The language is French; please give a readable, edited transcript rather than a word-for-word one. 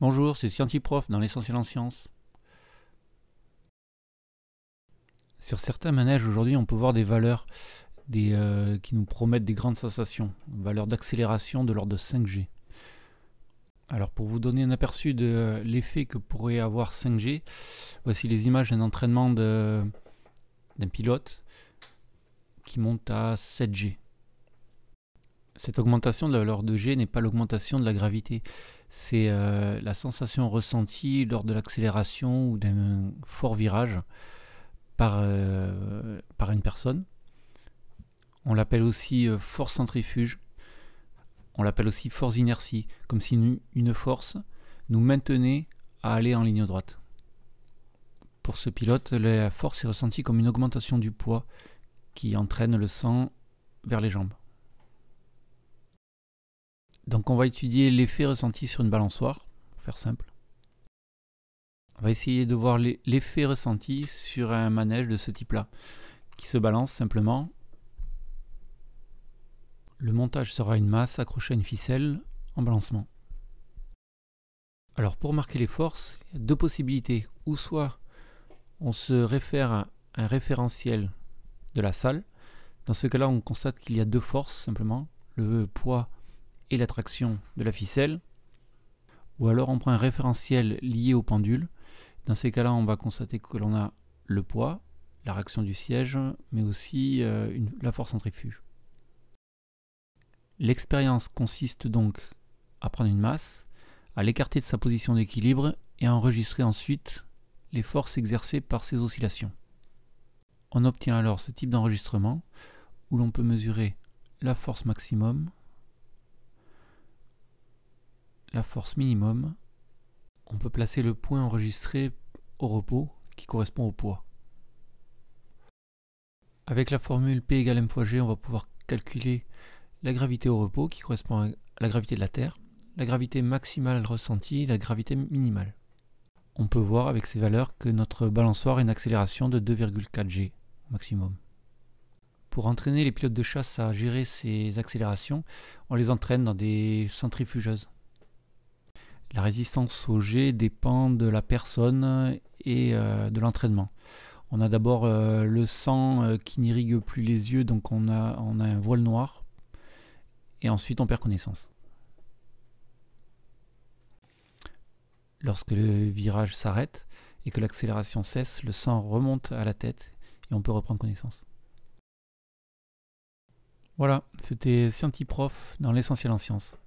Bonjour, c'est Scientiprof dans l'essentiel en sciences. Sur certains manèges aujourd'hui, on peut voir des valeurs qui nous promettent des grandes sensations, valeurs d'accélération de l'ordre de 5G. Alors pour vous donner un aperçu de l'effet que pourrait avoir 5G, voici les images d'un entraînement d'un pilote qui monte à 7G. Cette augmentation de la valeur de G n'est pas l'augmentation de la gravité, c'est la sensation ressentie lors de l'accélération ou d'un fort virage par une personne. On l'appelle aussi force centrifuge, on l'appelle aussi force d'inertie, comme si une force nous maintenait à aller en ligne droite. Pour ce pilote, la force est ressentie comme une augmentation du poids qui entraîne le sang vers les jambes. Donc on va étudier l'effet ressenti sur une balançoire, pour faire simple. On va essayer de voir l'effet ressenti sur un manège de ce type-là, qui se balance simplement. Le montage sera une masse accrochée à une ficelle en balancement. Alors pour marquer les forces, il y a deux possibilités. Ou soit on se réfère à un référentiel de la salle. Dans ce cas-là, on constate qu'il y a deux forces simplement, le poids et l'attraction de la ficelle. Ou alors on prend un référentiel lié au pendule. Dans ces cas-là, on va constater que l'on a le poids, la réaction du siège, mais aussi la force centrifuge. L'expérience consiste donc à prendre une masse, à l'écarter de sa position d'équilibre et à enregistrer ensuite les forces exercées par ces oscillations. On obtient alors ce type d'enregistrement où l'on peut mesurer la force maximum, la force minimum. On peut placer le point enregistré au repos qui correspond au poids. Avec la formule P égale m fois g, on va pouvoir calculer la gravité au repos qui correspond à la gravité de la Terre, la gravité maximale ressentie, la gravité minimale. On peut voir avec ces valeurs que notre balançoire a une accélération de 2,4 g maximum. Pour entraîner les pilotes de chasse à gérer ces accélérations, on les entraîne dans des centrifugeuses. La résistance au G dépend de la personne et de l'entraînement. On a d'abord le sang qui n'irrigue plus les yeux, donc on a un voile noir, et ensuite on perd connaissance. Lorsque le virage s'arrête et que l'accélération cesse, le sang remonte à la tête et on peut reprendre connaissance. Voilà, c'était Scientiprof dans l'essentiel en sciences.